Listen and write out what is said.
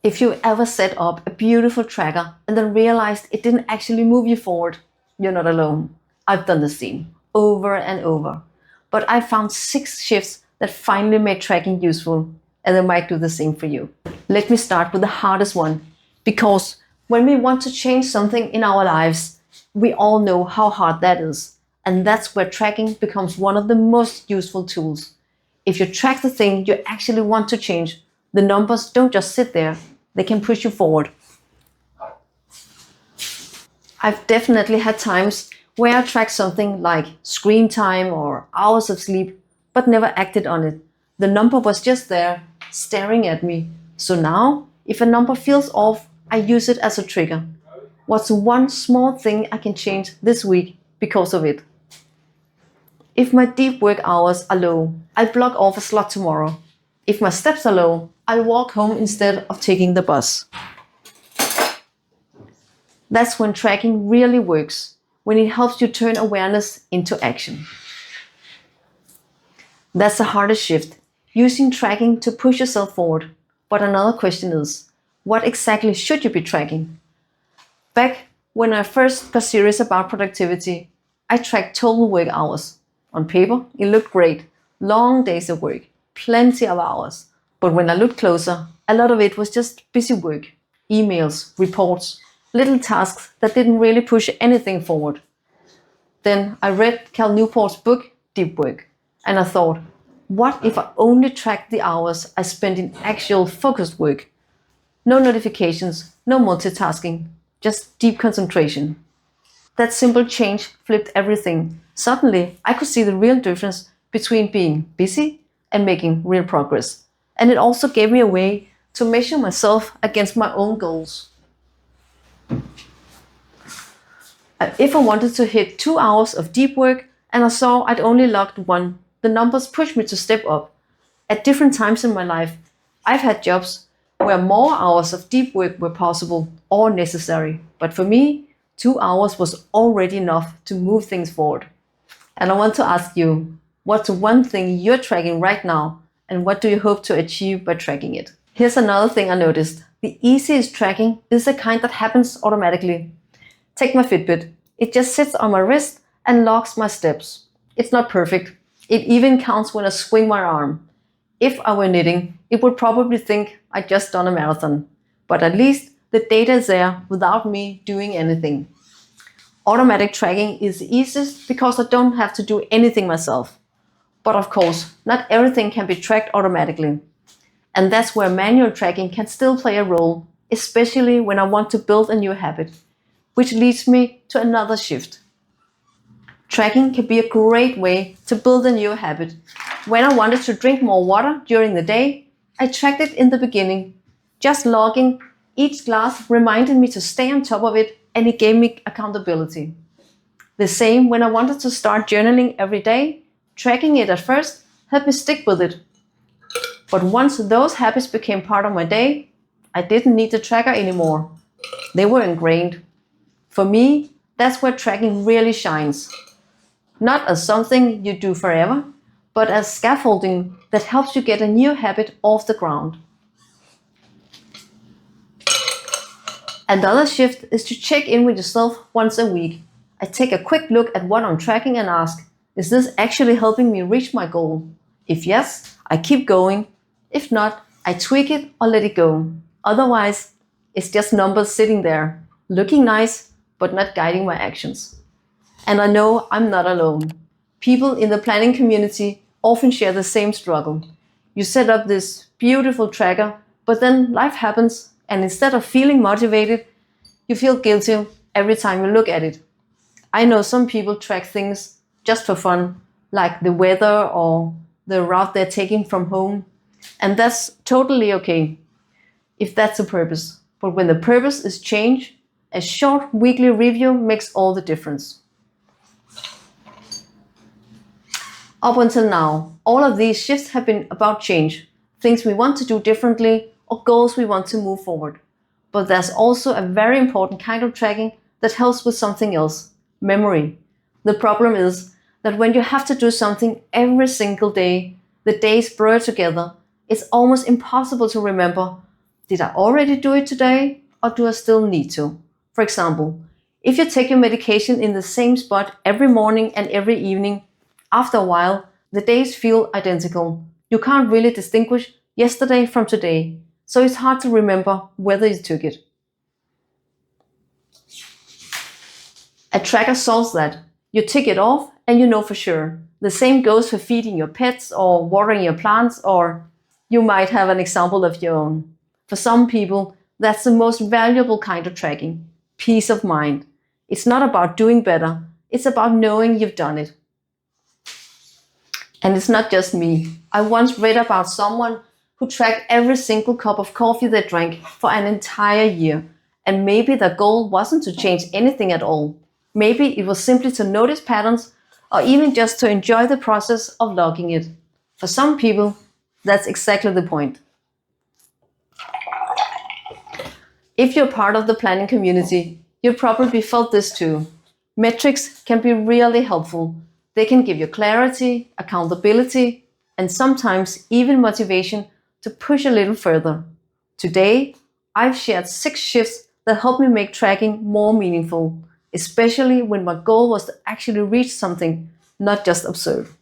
If you ever set up a beautiful tracker and then realized it didn't actually move you forward, you're not alone. I've done the same over and over. But I found 6 shifts that finally made tracking useful, and they might do the same for you. Let me start with the hardest one, because when we want to change something in our lives, we all know how hard that is. And that's where tracking becomes one of the most useful tools. If you track the thing you actually want to change, the numbers don't just sit there, they can push you forward. I've definitely had times where I tracked something like screen time or hours of sleep, but never acted on it. The number was just there, staring at me. So now, if a number feels off, I use it as a trigger. What's one small thing I can change this week because of it? If my deep work hours are low, I block off a slot tomorrow. If my steps are low, I'll walk home instead of taking the bus. That's when tracking really works, when it helps you turn awareness into action. That's the hardest shift, using tracking to push yourself forward. But another question is, what exactly should you be tracking? Back when I first got serious about productivity, I tracked total work hours. On paper, it looked great. Long days of work, plenty of hours. But when I looked closer, a lot of it was just busy work, emails, reports, little tasks that didn't really push anything forward. Then I read Cal Newport's book, Deep Work, and I thought, what if I only tracked the hours I spent in actual focused work? No notifications, no multitasking, just deep concentration. That simple change flipped everything. Suddenly, I could see the real difference between being busy and making real progress. And it also gave me a way to measure myself against my own goals. If I wanted to hit 2 hours of deep work and I saw I'd only logged 1, the numbers pushed me to step up. At different times in my life, I've had jobs where more hours of deep work were possible or necessary. But for me, 2 hours was already enough to move things forward. And I want to ask you, what's one thing you're tracking right now, and what do you hope to achieve by tracking it? Here's another thing I noticed. The easiest tracking is the kind that happens automatically. Take my Fitbit. It just sits on my wrist and logs my steps. It's not perfect. It even counts when I swing my arm. If I were knitting, it would probably think I'd just done a marathon. But at least the data is there without me doing anything. Automatic tracking is easiest because I don't have to do anything myself. But of course, not everything can be tracked automatically. And that's where manual tracking can still play a role, especially when I want to build a new habit. Which leads me to another shift. Tracking can be a great way to build a new habit. When I wanted to drink more water during the day, I tracked it in the beginning. Just logging each glass reminded me to stay on top of it, and it gave me accountability. The same when I wanted to start journaling every day. Tracking it at first helped me stick with it. But once those habits became part of my day, I didn't need the tracker anymore. They were ingrained. For me, that's where tracking really shines. Not as something you do forever, but as scaffolding that helps you get a new habit off the ground. Another shift is to check in with yourself once a week. I take a quick look at what I'm tracking and ask, is this actually helping me reach my goal? If yes, I keep going. If not, I tweak it or let it go. Otherwise, it's just numbers sitting there, looking nice, but not guiding my actions. And I know I'm not alone. People in the planning community often share the same struggle. You set up this beautiful tracker, but then life happens, and instead of feeling motivated, you feel guilty every time you look at it. I know some people track things just for fun, like the weather or the route they're taking from home, and that's totally okay if that's the purpose. But when the purpose is change, a short weekly review makes all the difference. Up until now, all of these shifts have been about change, things we want to do differently or goals we want to move forward. But there's also a very important kind of tracking that helps with something else, memory. The problem is that when you have to do something every single day, the days blur together. It's almost impossible to remember Did I already do it today, or do I still need to? For example, if you take your medication in the same spot every morning and every evening, after a while, the days feel identical. You can't really distinguish yesterday from today, so it's hard to remember whether you took it. A tracker solves that. You tick it off and you know for sure. The same goes for feeding your pets or watering your plants, or you might have an example of your own. For some people, that's the most valuable kind of tracking: peace of mind. It's not about doing better, it's about knowing you've done it. And it's not just me. I once read about someone who tracked every single cup of coffee they drank for an entire year. And maybe their goal wasn't to change anything at all. Maybe it was simply to notice patterns, or even just to enjoy the process of logging it. For some people, that's exactly the point. If you're part of the planning community, you've probably felt this too. Metrics can be really helpful. They can give you clarity, accountability, and sometimes even motivation to push a little further. Today, I've shared 6 shifts that help me make tracking more meaningful, especially when my goal was to actually reach something, not just observe.